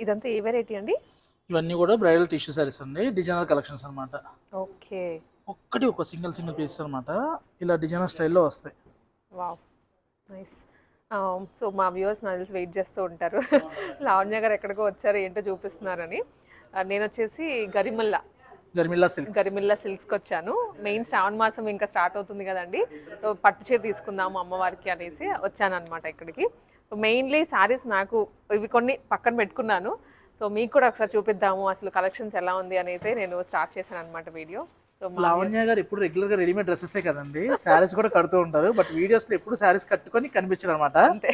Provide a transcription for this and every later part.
ఇదంతా ఏ వెరైటీ అండి? ఇవన్నీ కూడా బ్రైడల్ టిష్యూ సారీస్ అండి, డిజైనర్ కలెక్షన్స్ అనమాట. ఓకే. ఒక సింగిల్ పీస్ అనమాట. ఇలా డిజైనర్ స్టైల్లో వస్తాయి. Wow, nice. సో మా వ్యూవర్స్ నాకు తెలిసి వెయిట్ చేస్తూ ఉంటారు. లావణ్య గారు ఎక్కడికో వచ్చారు, ఏంటో చూపిస్తున్నారని. నేను వచ్చేసి గరిమిల్లా సిల్క్స్కి వచ్చాను. మెయిన్ శ్రావణ మాసం ఇంకా స్టార్ట్ అవుతుంది కదండి, సో పట్టు చీర తీసుకుందాము అమ్మవారికి అనేసి వచ్చాను అనమాట ఇక్కడికి. మెయిన్లీ శారీస్ నాకు ఇవి కొన్ని పక్కన పెట్టుకున్నాను. సో మీకు కూడా ఒకసారి చూపిద్దాము అసలు కలెక్షన్స్ ఎలా ఉంది అని అయితే నేను స్టార్ట్ చేశాను అనమాట వీడియో. లావణ్య గారు ఇప్పుడు రెగ్యులర్ గా రెడీమేడ్ డ్రెస్సెస్ కదండి, శారీస్ కూడా కడుతూ ఉంటారు. బట్ వీడియోస్ లో ఎప్పుడు శారీస్ కట్టుకొని కనిపించారు అనమాట. అంతే.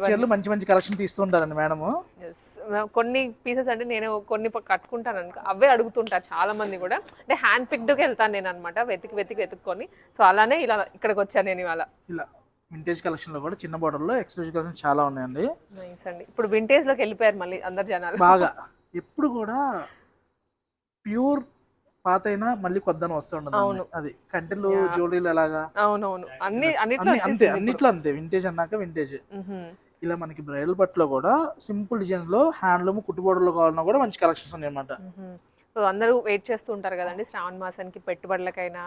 చీరలు మంచి కలెక్షన్ తీస్తుంటారండి మేడం. కొన్ని పీసెస్ అంటే నేను కొన్ని కట్టుకుంటాను అనుకో, అవే అడుగుతుంటారు చాలా మంది కూడా. అంటే హ్యాండ్ పిక్డ్కి వెళ్తాను నేను అనమాట, వెతుక్కొని. సో అలానే ఇలా ఇక్కడికి వచ్చాను నేను ఇవాళ. ఇలా వింటేజ్ కలెక్షన్ లో కూడా చిన్న బార్డర్ లో ఎక్స్క్లూజివ్ కలెక్షన్ చాలా ఉన్నాయండి. నైస్ అండి. ఇప్పుడు వింటేజ్ లోకి వెళ్ళిపోయారు మళ్ళీ అందరు జనాలు బాగా. ఎప్పుడు కూడా ప్యూర్ పాత అయినా మళ్ళీ కొత్తను వస్తుండదు. అది కంటెలు జ్యువెలరీలు ఎలాగా. అవునవును, అన్నిట్లో అంతే. వింటేజ్ అన్నాక వింటేజ్. ఇలా మనకి బ్రైడల్ పట్టులో కూడా సింపుల్ డిజైన్ లో హ్యాండ్లూమ్ కుట్టుబోర్డులో కావాలన్నా కూడా మంచి కలెక్షన్స్ ఉన్నాయి అన్నమాట. సో అందరూ వెయిట్ చేస్తూ ఉంటారు కదండి శ్రావణ మాసానికి పెట్టుబడులకైనా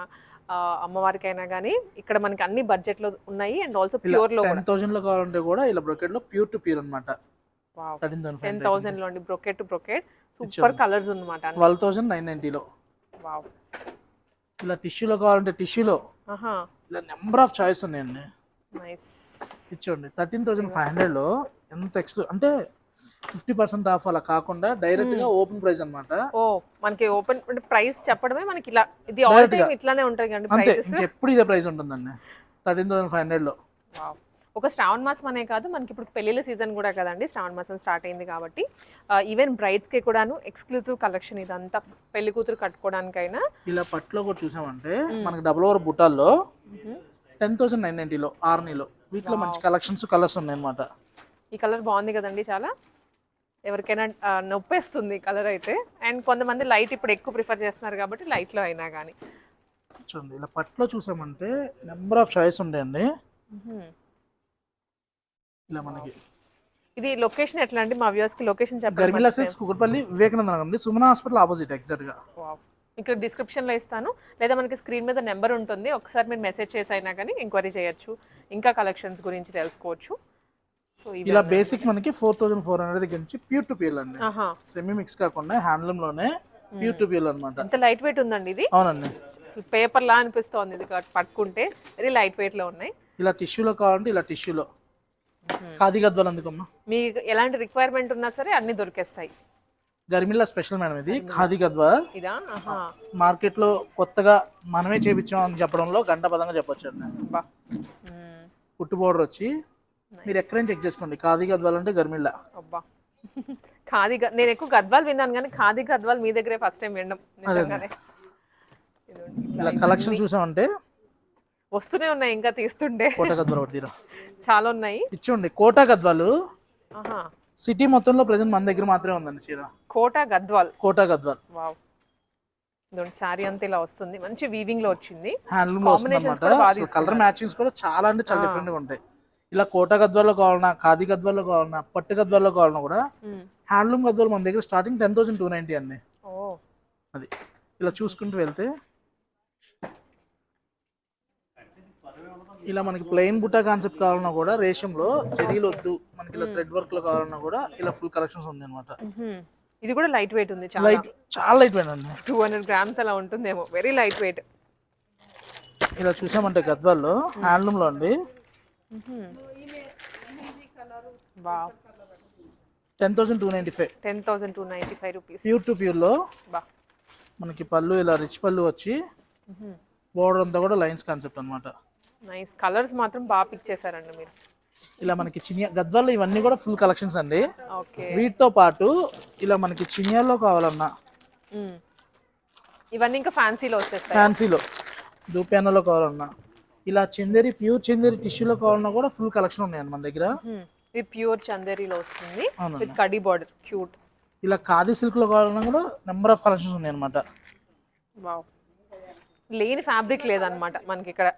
అమ్మవారికైనా కానీ. ఇక్కడ మనకి అన్ని బడ్జెట్ లో ఉన్నాయి అండ్ ఆల్సో ప్యూర్ లో 10,000 లో కావాలంటే కూడా ఇలా బ్రోకెట్ లో ప్యూర్ టు ప్యూర్ అనమాట. 10,000 లో అండి, brocade to brocade. Super colours అన్నమాట. 12,990 లో. వావ్. ఇలా టిష్యూలో కావాలంటే టిష్యూలో ఇలా నెంబర్ ఆఫ్ చాయిస్ ఉన్నాయండి. నైస్. ఇచ్చోండి 13,500 లో ఎంత అంటే 50% ఆఫ్ అలా కాకుండా డైరెక్ట్ గా ఓపెన్ ప్రైస్ అన్నమాట. ఓ మనకి ఓపెన్ ప్రైస్ చెప్పడమే మనకి ఇలా. ఇది ఆల్ టైం ఇట్లానే ఉంటాయి కండి ప్రైసెస్. ఎప్పుడు ఇదే ప్రైస్ ఉంటుందండి 13,500 లో. వావ్. ఒక శ్రావణ మాసం అనే కాదు, మనకి ఇప్పుడు పెళ్లిళ్ళ సీజన్ కూడా కదండి, శ్రావణ మాసం స్టార్ట్ అయింది కాబట్టి ఈవెన్ బ్రైడ్స్కి కూడాను ఎక్స్క్లూజివ్ కలెక్షన్ ఇదంతా పెళ్లి కూతురు కట్టుకోవడానికైనా. ఇలా పట్టులో కూడా చూసామంటే మనకి డబుల్ ఓవర్ బుట్టాల్లో 10,990 లో ఆర్నీలో వీటిలో మంచి కలెక్షన్స్ కలర్స్ ఉన్నాయి అన్నమాట. ఈ కలర్ బాగుంది కదండి చాలా. ఎవరికైనా నొప్పేస్తుంది కలర్ అయితే. అండ్ కొంతమంది లైట్ ఇప్పుడు ఎక్కువ ప్రిఫర్ చేస్తున్నారు కాబట్టి లైట్లో అయినా కానీ. చూడండి ఇలా పట్టులో చూసామంటే నెంబర్ ఆఫ్ చాయిస్ ఉంటాయండి. ఇలా మనకి ఇది లొకేషన్ ఎట్లా అండి మా వ్యూవర్స్ కి లొకేషన్ చెప్పండి. గరిమిల్లా సిల్క్స్ కుకట్పల్లి వివేకానంద అండి, సుమన హాస్పిటల్ ఆపోజిట్ ఎగ్జాక్ట్ గా. ఇక్కడ డిస్క్రిప్షన్ లో ఇస్తాను, లేదా మనకి స్క్రీన్ మీద నెంబర్ ఉంటుంది, ఒకసారి మీరు మెసేజ్ చేసి అయినా కానీ ఎంక్వైరీ చేయొచ్చు, ఇంకా కలెక్షన్స్ గురించి తెలుసుకోవచ్చు. సో ఇలా బేసిక్ మనకి 4,400 దగ్గర నుంచి ప్యూర్ టు ప్యూర్ అండి. సెమీ మిక్స్ కాకుండా హ్యాండ్లూమ్ లోనే ప్యూర్ టు ప్యూర్ అన్నమాట. ఎంత లైట్ వెయిట్ ఉందండి ఇది. అవునండి, పేపర్ లా అనిపిస్తోంది ఇది పట్టుకుంటే. వెరీ లైట్ వెయిట్ లో ఉన్నాయి. ఇలా టిష్యూలో కావాలంటే ఇలా టిష్యూలో ఖాదీ గద్వాల్ అందుకమ్మా. మీకు ఎలాంటి రిక్వైర్మెంట్ ఉన్నా సరే అన్ని దొరికేస్తాయి. గరిమిల్లా స్పెషల్ మేడం ఇది ఖాదీ గద్వాల్. ఇదా మార్కెట్ లో కొత్తగా మనమే చేపించాం అని చెప్పడంలో గంటపదంగా చెప్పొచ్చు అండి. పుట్టు బోర్డర్ వచ్చి మీరు ఎక్కడైనా చెక్ చేసుకోండి, ఖాదీ గద్వాల్ అంటే గరిమిల్లా. అబ్బా ఖాదీ. నేను ఎక్కువ గద్వాల్ విన్నాను కానీ ఖాదీ గద్వాల్ మీ దగ్గరే ఫస్ట్ టైం వినడం నిజంగానే. ఇలా కలెక్షన్ చూసామంటే వస్తూనే ఉన్నాయి ఇంకా తీస్తుంటే. కోటా గద్వాల్ ఒకటి తీరా చాలా ఉన్నాయి. ఇచ్చోండి కోటా గద్వాల్ సిటీ మొత్తంలో ప్రెజెంట్ మన దగ్గర మాత్రమే ఉందండి చీర. కోటా గద్వాల్. వావ్. సారీ అంతా ఇలా వస్తుంది, మంచి వీవింగ్ లో వచ్చింది. హ్యాండ్లూమ్ లో వస్తుంది. కలర్ మ్యాచింగ్స్ కూడా చాలా అంటే చాలా డిఫరెంట్ గా ఉంటాయి. ఇలా కోటా గద్వాల్లో కావాలన్నా, ఖాదీ గద్వాల్లో కావాలన్నా, పట్టు గద్వాల్లో కావాలన్నా కూడా హ్యాండ్లూమ్ గద్వాల్ మన దగ్గర స్టార్టింగ్ 10,290 అండి. అది ఇలా చూసుకుంటూ వెళ్తే ఇలా మనకి ప్లెయిన్ బుట్టా కాన్సెప్ట్ కావాలన్నా కూడా రేషంలో జరీలు వద్దు, మనకి ఇలా థ్రెడ్ వర్క్ లో కావాలన్నా కూడా ఇలా ఫుల్ కలెక్షన్స్ ఉంది అనమాట. ఇది కూడా లైట్ వెయిట్ ఉంది, చాలా లైట్ వెయిట్ అండి. 200 grams అలా ఉంటుందేమో, వెరీ లైట్ వెయిట్. ఇలా చూసామంటే గద్వాల్లో హ్యాండ్లూమ్ లో అండి 10,295 రూపీస్. ప్యూర్ టు ప్యూర్ లో మనకి పళ్ళు ఇలా రిచ్ పళ్ళు వచ్చి బోర్డర్ అంతా కూడా లైన్స్ కాన్సెప్ట్ అన్నమాట. నైస్. కలర్స్ మాత్రం బాగా పిక్ చేశారండి మీరు. ఇలా మనకి చినియా గద్వాల్లో ఇవన్నీ కూడా ఫుల్ కలెక్షన్స్ అండి. వీటితో పాటు ఇలా మనకి చినియాలో కావాలన్నా ఇవన్నీ ఇంకా ఫ్యాన్సీలో వస్తాయి. ఫ్యాన్సీలో దూప్యానలో కావాలన్నా, ఇలా చందేరి ప్యూర్ చందేరి టిష్యూలో కావాలన్నా కూడా ఫుల్ కలెక్షన్ ఉన్నాయండి మన దగ్గర. ఇది ప్యూర్ చందేరిలో వస్తుంది విత్ కడి బార్డర్, క్యూట్. ఇలా ఖాదీ సిల్క్ లో కావాలన్నా కూడా నెంబర్ ఆఫ్ కలెక్షన్స్ ఉన్నాయి అనమాట. వావ్. లేని ఫ్యాబ్రిక్ లేదనమాట మనకి ఇక్కడ.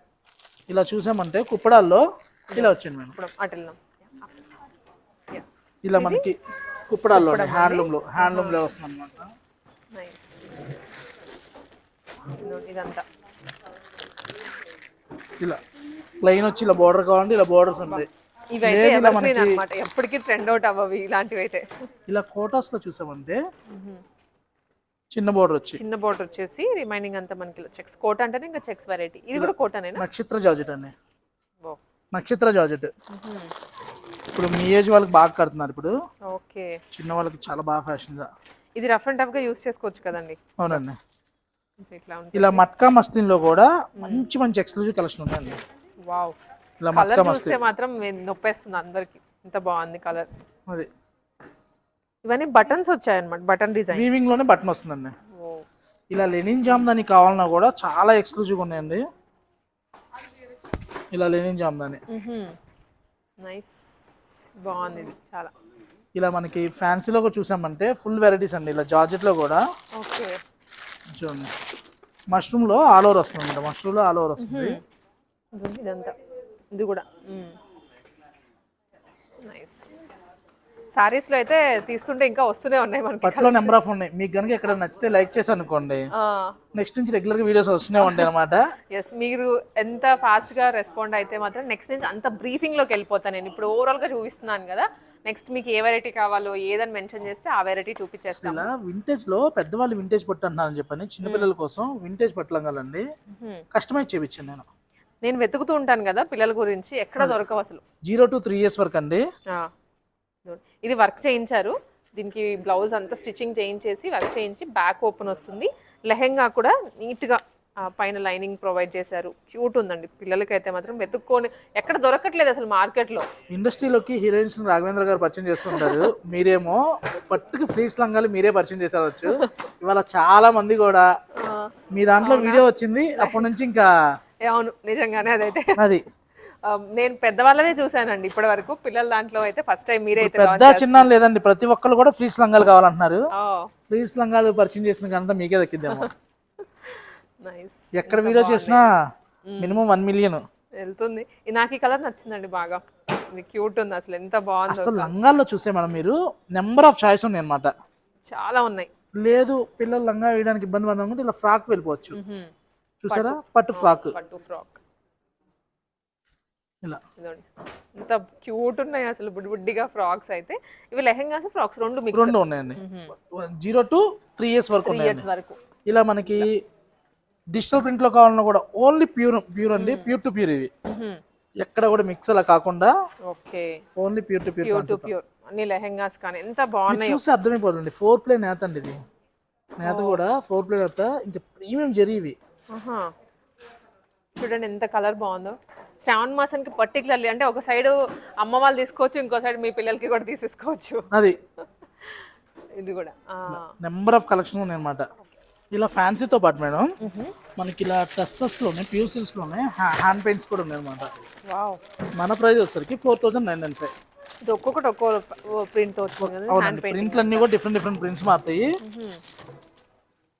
ఇలా చూసామంటే కుప్పడాల్లో ఇలా వచ్చింది మేడం. ఇప్పుడు అటు వెళ్దాం. ఇలా మనకి కుప్పడాల్లో హ్యాండ్లూమ్ లో వస్తుంది అనమాట. నైస్. ఇదంతా ఇలా ప్లెయిన్ వచ్చి ఇలా బోర్డర్ కావాలంటే ఇలా బోర్డర్స్ ఉంటాయి. ఇవైతే ఎవర్ అన్నమాట, ఎప్పటికీ ట్రెండ్ అవుట్ అవ్వవి ఇలాంటివి అయితే. ఇలా కోటాస్ లో చూసామంటే చిన్న బోర్డర్ వచ్చేసి రిమైనింగ్ అంతా మనకి చెక్స్. కోట అంటేనే ఇంకా చెక్స్ వెరైటీ. ఇది కూడా కోటనేనా? నక్షత్ర జార్జెట్ అండి. నక్షత్ర జార్జెట్ ఇప్పుడు మీ ఏజ్ వాళ్ళకి బాగా కడుతున్నారు ఇప్పుడు. ఓకే. చిన్న వాళ్ళకి చాలా బాగా ఫ్యాషన్ గా. ఇది రఫ్ అండ్ టఫ్ గా యూస్ చేసుకోవచ్చు కదండి. అవునండి. ఇట్లా ఇలా మట్కా మస్లిన్ లో కూడా మంచి మంచి ఎక్స్క్లూజివ్ కలెక్షన్ ఉందండి. వావ్. ఇలా కలర్ చూస్తే మాత్రం నొప్పేస్తుంది అందరికి, ఇంత బాగుంది కలర్. అది ఇవన్నీ బటన్స్ వచ్చాయన్నమాట, బటన్ డిజైన్. వీవింగ్ లోనే బటన్ వస్తుందండి. ఇలా లెనిన్ జామ్దాని కావాలన్నా కూడా చాలా ఎక్స్క్లూజివ్ ఉన్నాయండి. ఇలా లెనిన్ జామ్దాని నైస్, బాగుంది ఇది చాలా. ఇలా మనకి ఫ్యాన్సీలో కూడా చూసామంటే ఫుల్ వెరైటీస్ అండి. ఇలా జార్జెట్ లో కూడా ఓకే చూడండి, మష్రూమ్ లో ఆల్ ఓవర్ వస్తుంది అనమాట. మష్రూమ్ లో ఆల్ ఓవర్ వస్తుంది. ఇదంతా ఇది కూడా నైస్. సారీస్ లో అయితే తీస్తుంటే ఇంకా వస్తూనే ఉన్నాయి మనకి. పట్లో నెంబర్ ఆఫ్ ఉన్నాయి. మీకు కనుక ఎక్కడ నచ్చితే లైక్ చేసి అనుకోండి, నెక్స్ట్ నుంచి రెగ్యులర్ గా వీడియోస్ వస్తూనే ఉంటాయి అనమాట. ఎస్, మీరు ఎంత ఫాస్ట్ గా రెస్పాండ్ అయితే మాత్రం నెక్స్ట్ నుంచి అంత బ్రీఫింగ్ లోకి వెళ్ళిపోతాను నేను. ఇప్పుడు ఓవరాల్ గా చూపిస్తున్నాను కదా, నెక్స్ట్ మీకు ఏ వెరైటీ కావాలో ఏదని మెన్షన్ చేస్తే ఆ వెరైటీ చూపించేస్తాను. ఇలా వింటేజ్ లో పెద్దవాళ్ళు వింటేజ్ పట్టు అంటున్నారని చెప్పని చిన్నపిల్లల కోసం వింటేజ్ పట్టులంగాలండి కస్టమైజ్ చేయించాను నేను వెతుకుతూ ఉంటాను కదా పిల్లల గురించి, ఎక్కడ దొరకవు అసలు. 0 to 3 years వరకు అండి. ఇది వర్క్ చేయించారు, దీనికి బ్లౌజ్ అంతా స్టిచ్చింగ్ చేయించేసి వర్క్ చేయించి బ్యాక్ ఓపెన్ వస్తుంది. లెహెంగా కూడా నీట్ గా పైన లైనింగ్ ప్రొవైడ్ చేశారు. క్యూట్ ఉందండి. పిల్లలకైతే మాత్రం వెతుక్కొని ఎక్కడ దొరకట్లేదు అసలు మార్కెట్ లో. ఇండస్ట్రీలోకి హీరోయిన్స్ రాఘవేంద్ర గారు పరిచయం చేస్తుంటారు, మీరేమో పట్టుకు ఫ్లీట్స్ లంగాలు మీరే పరిచయం చేసేవచ్చు. ఇవాళ చాలా మంది కూడా మీ దాంట్లో వీడియో వచ్చింది, అప్పటి నుంచి ఇంకా. అవును, నిజంగానే అదైతే అది నేను పెద్దవాళ్ళదే చూసానండి ఇప్పటి వరకు. పిల్లల దాంట్లో అయితే ఫస్ట్ టైం మీరే అయితే. పెద్ద చిన్న లేదండి, ప్రతి ఒక్కళ్ళు కూడా ఫ్లీట్స్ లంగాలు కావాలంటున్నారు. ఫ్లీట్స్ లంగాలు పరిచయం చేసిన కనుక మీకే దక్కిద్దాము. ఎక్కడ వీడియో చేసినా మినిమం 1 million వెళ్తుంది. నాకు ఈ కలర్ నచ్చిందండి బాగా, ఇది క్యూట్ ఉంది అసలు, ఎంత బాగుంది. అసలు లంగాల్లో చూస్తే మనం మీరు నెంబర్ ఆఫ్ చాయిస్ ఉన్నాయి అన్నమాట, చాలా ఉన్నాయి. లేదు పిల్లలు లంగా వేయడానికి ఇబ్బంది పడుతుంటే ఇలా ఫ్రాక్ వెళ్ళిపోవచ్చు. చూసారా, పట్టు ఫ్రాక్ ఇలా ఎంత క్యూట్ ఉన్నాయి అసలు, బుడ్డిగా ఫ్రాక్స్ అయితే. ఇవి లెహెంగాస్ ఫ్రాక్స్ రెండు ఉన్నాయండి. 0 to 3 years వరకు. ఇలా మనకి డిజిటల్ ప్రింట్ లో కావాలన్నా కూడా ఓన్లీ ప్యూర్ అండి, ప్యూర్ టు ప్యూర్. ఇవి ఎక్కడ కూడా మిక్స్ అలా కాకుండా ఓన్లీ ప్యూర్ టు ప్యూర్. అన్ని లెహెంగాస్ కానీ ఎంత బాగున్నాయి చూస్తే అర్థమైపోతుంది. 4 play నేత అండి ఇది. నేత కూడా 4 play నేత, ఇంకా ప్రీమియం జరీ ఇవి. చూడండి ఎంత కలర్ బాగుందో. శ్రావణ మాసానికి పర్టికులర్లీ అంటే ఒక సైడ్ అమ్మ వాళ్ళు తీసుకోవచ్చు, ఇంకో సైడ్ మీ పిల్లలకి కూడా తీసుకోవచ్చు. అది ఇది కూడా నెంబర్ ఆఫ్ కలెక్షన్ ఉన్నాయి అన్నమాట. ఇలా ఫ్యాన్సీతో పాటు మేడం మనకి ఇలా టెస్సెస్ లోనే ప్యూసిల్స్ లోనే హ్యాండ్ పెయింట్స్ కూడా ఉన్నాయి అనమాట. మన ప్రైస్ వచ్చేసరికి 4995. ఇది ఒక్కొక్కటి ఒక్కో ప్రింట్ వచ్చింది. ప్రింట్లు అన్ని కూడా డిఫరెంట్ ప్రింట్స్ మారుతాయి.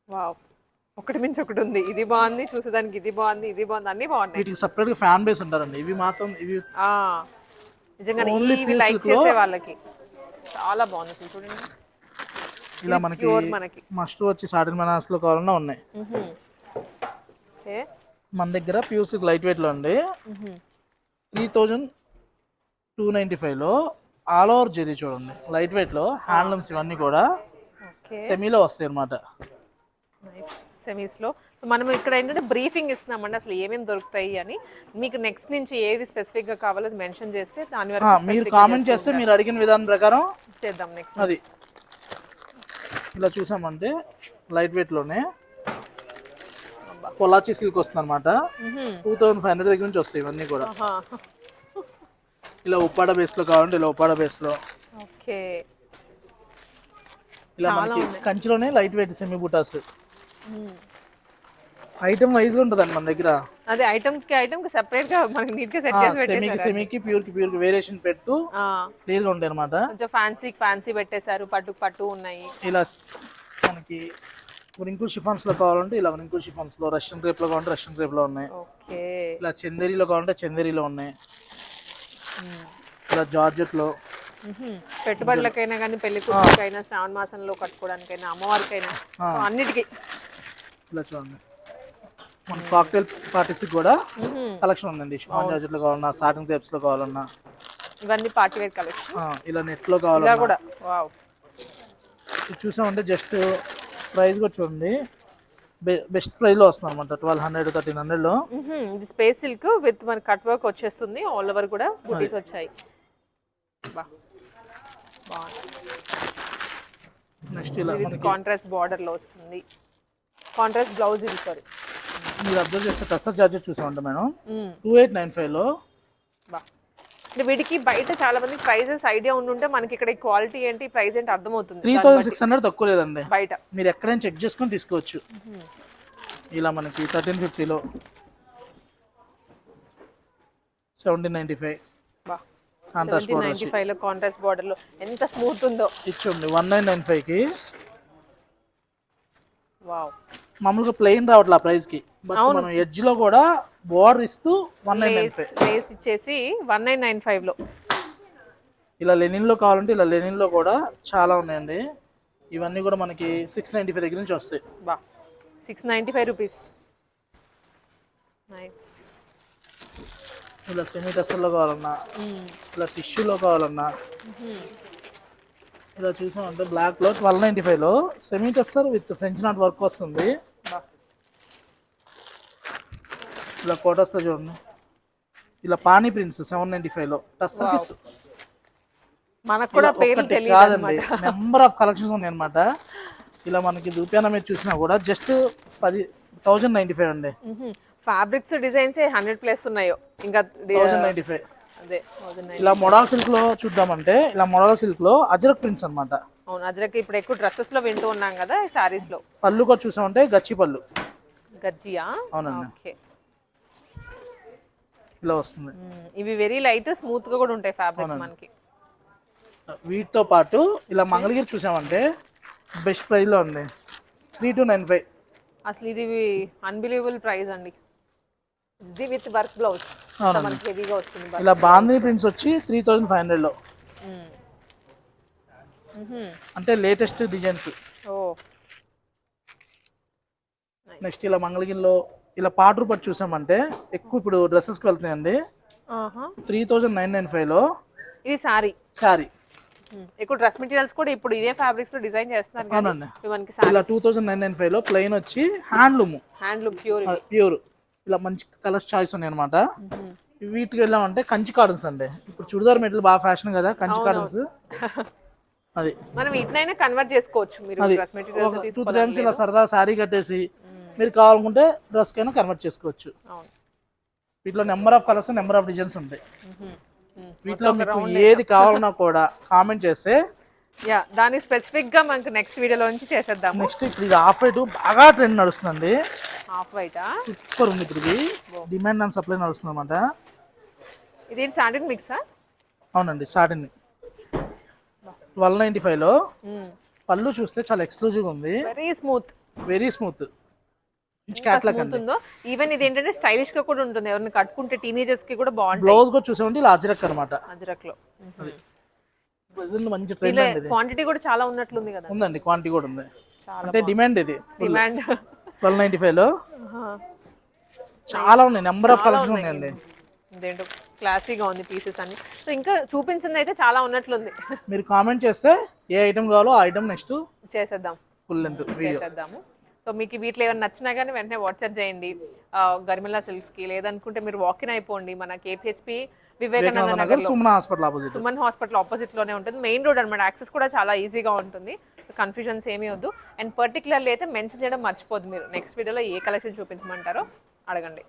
వావ్, ఒకటి మించి ఒకటి ఉంది. ఇది బాగుంది చూసేదానికి, ఇది బాగుంది, ఇది బాగుంది, అన్ని బాగున్నాయి. వీటికి సెపరేట్ గా ఫ్యాన్ బేస్ ఉంటారండి. ఇవి మాత్రం ఇవి నిజంగా ఇవి లైక్ చేసే వాళ్ళకి చాలా బాగుంది. చూడండి ఇలా మనకి మస్ట్ వచ్చి సాటిన్ బనారస్ లో కావాలన్నా ఉన్నాయి. మన దగ్గర ప్యూసిక్ లైట్ వెయిట్ లో అండి 3295 లో ఆల్ ఓవర్ జెరీ చూడండి, లైట్ వెయిట్ లో హ్యాండ్లూమ్స్ ఇవన్నీ కూడా సెమీలో వస్తాయి అన్నమాట. సెమీస్ లో మనం ఇక్కడ ఏంటంటే బ్రీఫింగ్ ఇస్తున్నామండి అసలు ఏమేమి దొరుకుతాయి అని. మీకు నెక్స్ట్ నుంచి ఏది స్పెసిఫిక్ గా కావాలో మెన్షన్ చేస్తే దాని వరకు మీరు కామెంట్ చేస్తే మీరు అడిగిన విధానం ప్రకారం చేద్దాం. నెక్స్ట్ అది ఇలా చూసామంటే లైట్ వెయిట్ లోనే పొలాచి సిల్క్ వస్తుంది అనమాట. 2500 దగ్గర నుంచి వస్తాయి ఇవన్నీ కూడా. ఇలా ఉప్పాడ బేస్ లో కావాలంటే ఇలా ఉప్పాడ బేస్ లో. ఇలా మనకి కంచిలోనే లైట్ వెయిట్ సెమీ బుటాస్ ఐటమ్ వైజ్ గా ఉంటదండి మన దగ్గర. అదే ఐటమ్ కి సెపరేట్ గా మనకి నీట్ గా సెట్ చేసి పెట్టేశారు. సెమీకి ప్యూర్ కి వేరియేషన్ పెట్టు క్లియర్ గా ఉంటాయి అన్నమాట. కొంచెం ఫ్యాన్సీ పెట్టేశారు. పట్టు ఉన్నాయి. ఇలా మనకి రింకుల్ షిఫాన్స్ లో కావాలంటే ఇలా రింకుల్ షిఫాన్స్ లో, రష్యన్ క్రేప్ లో కావాలంటే రష్యన్ క్రేప్ లో ఉన్నాయి. ఇలా చందేరీలో కావాలంటే చందేరీలో ఉన్నాయి. ఇలా జార్జెట్ లో పెట్టుబడులకైనా కానీ పెళ్లి కూతురికైనా శ్రావణ మాసంలో కట్టుకోవడానికైనా అమ్మవారికైనా అన్నిటికీ ఇలా చూడండి మన కాక్టైల్ పార్టీస్కి కూడా కలెక్షన్ ఉందండి. షాన్ జాకెట్లు కావాలన్నా, సాటిన్ టైప్స్లో కావాలన్నా, ఇవన్నీ పార్టీ వేర్ కలెక్షన్. ఇలా నెట్లో ఇలా కావాలన్నా కూడా వావ్. ఇది చూసామంటే జస్ట్ ప్రైస్ కూడా చూడండి బెస్ట్ ప్రైస్లో వస్తుంది అనమాట. 1200 1300లో. ఇది స్పేస్ సిల్క్ విత్ మన కట్ వర్క్ వచ్చేస్తుంది. ఆల్ ఓవర్ కూడా బుటీస్ వచ్చాయి. నెక్స్ట్ ఇలా కాంట్రాస్ట్ బార్డర్ లో వస్తుంది. కాంట్రాస్ట్ బ్లౌజ్ ఇది సారీ. మీరు అబ్జర్వ్ చేస్తే టస్సర్ జార్జెట్ చూసామంటే మేడం 2895లో. అంటే వీటికి బయట చాలా మంది ప్రైజెస్ ఐడియా ఉండుంటే మనకి ఇక్కడ క్వాలిటీ ఏంటి ప్రైస్ ఏంటి అర్థమవుతుంది. 3600 తక్కువ లేదండి బయట. మీరు ఎక్కడైనా చెక్ చేసుకొని తీసుకోవచ్చు. ఇలా మనకి 1350లో 1795. కాంట్రాస్ట్ బార్డర్ 1795 లో కాంట్రాస్ట్ బార్డర్ లో ఎంత స్మూత్ ఉందో. ఇచ్చుంది 1995కి. వావ్. మామూలుగా ప్లెయిన్ రావట్లే ఆ ప్రైస్ కి. బట్ మనం ఎడ్జ్ లో కూడా బోర్డర్ ఇస్తూ 1995 లేస్ ఇచ్చేసి 1995 లో. ఇలా లెనిన్ లో కావాలంటే ఇలా లెనిన్ లో కూడా చాలా ఉన్నాయండి. ఇవన్నీ కూడా మనకి 695 దగ్గర నుంచి వస్తాయి. బా 695 రూపీస్. నైస్. ఇలా సెమీ టస్సర్లో కావాలన్నా, ఇలా టిష్యూలో కావాలన్నా, ఇలా చూసామంటే బ్లాక్ లో 1295లో semi tussar with French knot work వస్తుంది. ఇలా కోటస్లో చూడండి. ఇలా పానీ ప్రింట్స్ 795లో టస్సర్ కి మనకు కూడా పేర్లు తెలియదు కాదండి. నెంబర్ ఆఫ్ కలెక్షన్స్ ఉన్నాయి అనమాట. ఇలా మనకి దూపాన మీద చూసినా కూడా జస్ట్ 1095 అండి. ఫ్యాబ్రిక్స్ డిజైన్స్ 100+ ఉన్నాయో ఇంకా 1095. అదే ఇలా మోడల్ సిల్క్ లో చూద్దామంటే ఇలా మోడల్ సిల్క్ లో అజరక్ ప్రింట్స్ అన్నమాట. అవును అజరక్ ఇప్పుడు ఎక్కువ డ్రెస్సెస్ లో వింటూ ఉన్నాం కదా ఈ సారీస్ లో. పళ్ళు కూడా చూసామంటే గచ్చి పళ్ళు. గజ్జియా. అవునండి. ఓకే. ఇలా వస్తుంది. ఇవి వెరీ లైట్ స్మూత్ గా కూడా ఉంటాయి ఫ్యాబ్రిక్స్ మనకి. వీటితో పాటు ఇలా మంగళగిరి చూసామంటే బెస్ట్ ప్రైస్ లో ఉంది 3295. అసలు ఇది అన్బిలీవబుల్ ప్రైస్ అండి. ఇది విత్ వర్క్ బ్లౌజ్ మనకి హెవీగా వస్తుంది. ఇలా బాందిని ప్రింట్స్ వచ్చి 3500లో. అంటే లేటెస్ట్ డిజైన్స్. ఓ. నెక్స్ట్ ఇలా మంగళగిరిలో ఇలా పాటరు పట్టు చూసామంటే ఎక్కువ ఇప్పుడు డ్రెస్సెస్కి వెళ్తున్నాయండి. 3995లో. ఇది సారీ. సారీ ఎక్కువ డ్రెస్ మెటీరియల్స్ కూడా ఇప్పుడు ఇదే ఫ్యాబ్రిక్స్ లో డిజైన్ చేస్తున్నారు. అవునండి. ఇలా 2995లో ప్లెయిన్ వచ్చి హ్యాండ్లూమ్ ప్యూర్. ఇలా మంచి కలర్స్ చాయిస్ ఉన్నాయి అనమాట. వీటికి వెళ్ళామంటే కంచి కాటన్స్ అండి. ఇప్పుడు చుడిదార్ మెటీరియల్ బాగా ఫ్యాషన్ కదా కంచి కాటన్స్. అది మనం వీటినైనా కన్వర్ట్ చేసుకోవచ్చు. మీరు డ్రెస్ మెటీరియల్స్ 2 times ఇలా సరదా సారీ కట్టేసి మీరు కావాలనుకుంటే డ్రెస్ కైనా కన్వర్ట్ చేసుకోవచ్చు. వీటిలో number of colours number of designs ఉంటాయి. వీటిలో మీకు ఏది కావాలన్నా కూడా కామెంట్ చేస్తే దానికి స్పెసిఫిక్ గా మనకి నెక్స్ట్ వీడియోలో నుంచి చేసేద్దాం. నెక్స్ట్ ఇప్పుడు ఇది ఆఫ్ వైట్ బాగా ట్రెండ్ నడుస్తుందండి. ఆఫ్ వైట్ సూపర్ ఉంది. ఇప్పుడు ఇది డిమాండ్ అండ్ సప్లై నడుస్తుంది అనమాట. ఇది సాటిన్ మిక్సా? అవునండి సాటిన్. 1295లో. పళ్ళు చూస్తే చాలా ఎక్స్క్లూజివ్ ఉంది. Very smooth. ఈవెన్ ఇది ఏంటంటే స్టైలిష్ గా కూడా ఉంటుంది. ఎవరిని కట్టుకుంటే టీనేజర్స్ కి కూడా బాగుంటుంది. బ్లౌజ్ కూడా చూసామంటే ఇలా అజరక్ అన్నమాట. అజరక్ లో మంచి ట్రెండ్ అండి. క్వాంటిటీ కూడా చాలా ఉన్నట్లుంది కదా. ఉందండి క్వాంటిటీ కూడా ఉంది. అంటే డిమాండ్ ఇది. డిమాండ్ 1295లో చాలా ఉన్నాయి. నెంబర్ ఆఫ్ కలెక్షన్ ఉన్నాయండి. ఇదేంటో క్లాసీగా ఉంది పీసెస్ అన్ని. సో ఇంకా చూపించింది అయితే చాలా ఉన్నట్లుంది. మీరు కామెంట్ చేస్తే ఏ ఐటమ్ కావాలో ఆ ఐటమ్ నెక్స్ట్ చేసేద్దాం. ఫుల్ లెంత్ వీడియో చేద్దాము. సో మీకు వీటిలో ఏమైనా నచ్చినా కానీ వెంటనే వాట్సాప్ చేయండి గర్మిలా సిల్క్స్కి. లేదనుకుంటే మీరు వాకిన్ అయిపోండి మన కేపీహెచ్పి వివేకానంద నగర్ సుమన్ హాస్పిటల్ ఆపోజిట్ లోనే ఉంటుంది. మెయిన్ రోడ్ అనమాట. యాక్సెస్ కూడా చాలా ఈజీగా ఉంటుంది. కన్ఫ్యూజన్స్ ఏమీ వద్దు. అండ్ పర్టికులర్లీ అయితే మెన్షన్ చేయడం మర్చిపోద్దు. మీరు నెక్స్ట్ వీడియోలో ఏ కలెక్షన్ చూపించమంటారో అడగండి.